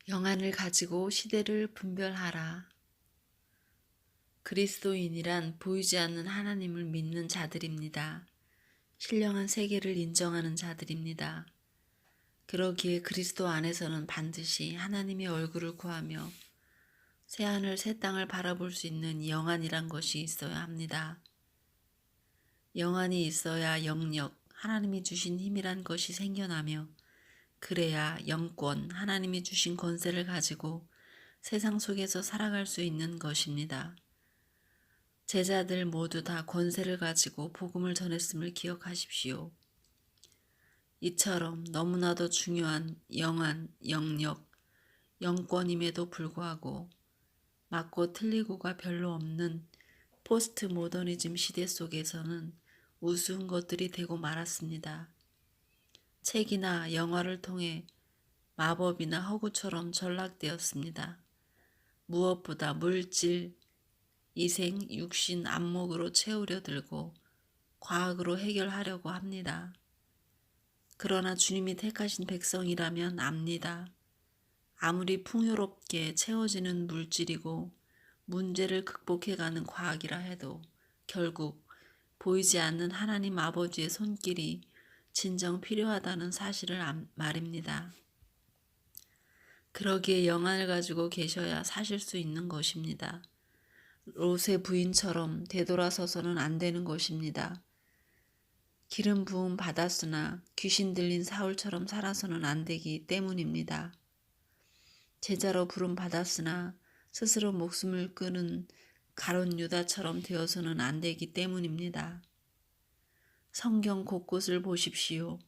영안을 가지고 시대를 분별하라. 그리스도인이란 보이지 않는 하나님을 믿는 자들입니다. 신령한 세계를 인정하는 자들입니다. 그러기에 그리스도 안에서는 반드시 하나님의 얼굴을 구하며 새하늘 새 땅을 바라볼 수 있는 영안이란 것이 있어야 합니다. 영안이 있어야 영력, 하나님이 주신 힘이란 것이 생겨나며 그래야 영권, 하나님이 주신 권세를 가지고 세상 속에서 살아갈 수 있는 것입니다. 제자들 모두 다 권세를 가지고 복음을 전했음을 기억하십시오. 이처럼 너무나도 중요한 영안, 영력, 영권임에도 불구하고 맞고 틀리고가 별로 없는 포스트 모더니즘 시대 속에서는 우스운 것들이 되고 말았습니다. 책이나 영화를 통해 마법이나 허구처럼 전락되었습니다. 무엇보다 물질, 이생, 육신, 안목으로 채우려 들고 과학으로 해결하려고 합니다. 그러나 주님이 택하신 백성이라면 압니다. 아무리 풍요롭게 채워지는 물질이고 문제를 극복해가는 과학이라 해도 결국 보이지 않는 하나님 아버지의 손길이 진정 필요하다는 사실을 말입니다. 그러기에 영안을 가지고 계셔야 사실 수 있는 것입니다. 롯의 부인처럼 되돌아서서는 안 되는 것입니다. 기름 부음 받았으나 귀신 들린 사울처럼 살아서는 안 되기 때문입니다. 제자로 부름 받았으나 스스로 목숨을 끊은 가룟 유다처럼 되어서는 안 되기 때문입니다. 성경 곳곳을 보십시오.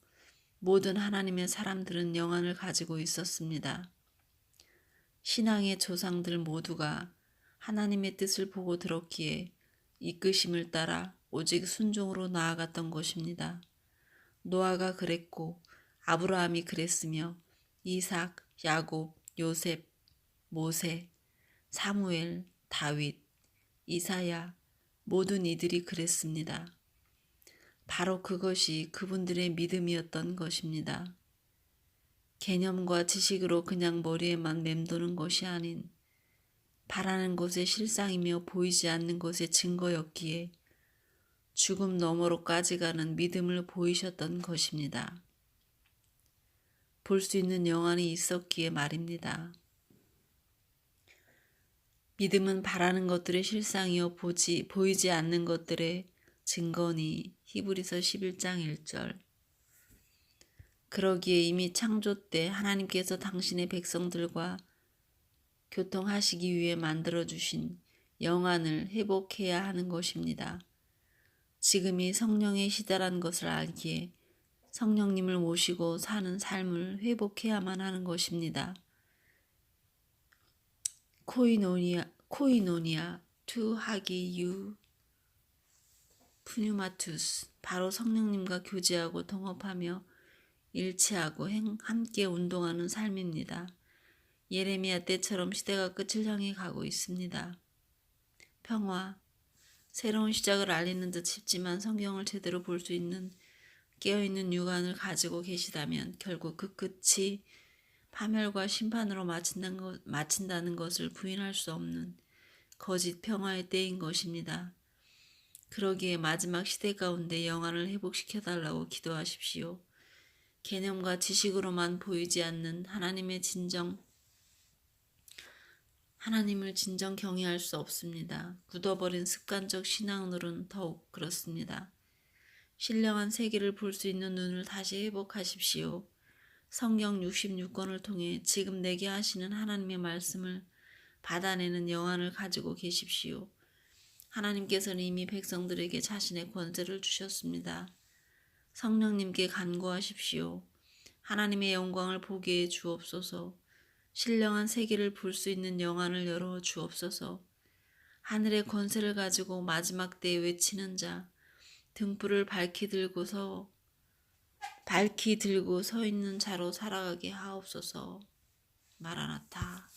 모든 하나님의 사람들은 영안을 가지고 있었습니다. 신앙의 조상들 모두가 하나님의 뜻을 보고 들었기에 이끄심을 따라 오직 순종으로 나아갔던 것입니다. 노아가 그랬고 아브라함이 그랬으며 이삭, 야곱, 요셉, 모세, 사무엘, 다윗, 이사야 모든 이들이 그랬습니다. 바로 그것이 그분들의 믿음이었던 것입니다. 개념과 지식으로 그냥 머리에만 맴도는 것이 아닌 바라는 것의 실상이며 보이지 않는 것의 증거였기에 죽음 너머로까지 가는 믿음을 보이셨던 것입니다. 볼 수 있는 영안이 있었기에 말입니다. 믿음은 바라는 것들의 실상이요 보이지 않는 것들의 증거니 히브리서 11장 1절. 그러기에 이미 창조 때 하나님께서 당신의 백성들과 교통하시기 위해 만들어주신 영안을 회복해야 하는 것입니다. 지금이 성령의 시대라는 것을 알기에 성령님을 모시고 사는 삶을 회복해야만 하는 것입니다. 코이노니아, 투 하기유, 푸뉴마투스, 바로 성령님과 교제하고 동업하며 일치하고 함께 운동하는 삶입니다. 예레미야 때처럼 시대가 끝을 향해 가고 있습니다. 평화, 새로운 시작을 알리는 듯 싶지만 성경을 제대로 볼 수 있는 깨어있는 육안을 가지고 계시다면 결국 그 끝이 파멸과 심판으로 마친다는 것을 부인할 수 없는 거짓 평화의 때인 것입니다. 그러기에 마지막 시대 가운데 영안을 회복시켜달라고 기도하십시오. 개념과 지식으로만 보이지 않는 하나님을 진정 경외할 수 없습니다. 굳어버린 습관적 신앙으로는 더욱 그렇습니다. 신령한 세계를 볼 수 있는 눈을 다시 회복하십시오. 성경 66권을 통해 지금 내게 하시는 하나님의 말씀을 받아내는 영안을 가지고 계십시오. 하나님께서는 이미 백성들에게 자신의 권세를 주셨습니다. 성령님께 간구하십시오. 하나님의 영광을 보게 해 주옵소서. 신령한 세계를 볼 수 있는 영안을 열어 주옵소서. 하늘의 권세를 가지고 마지막 때에 외치는 자, 등불을 밝히 들고 서 있는 자로 살아가게 하옵소서. 마라나타.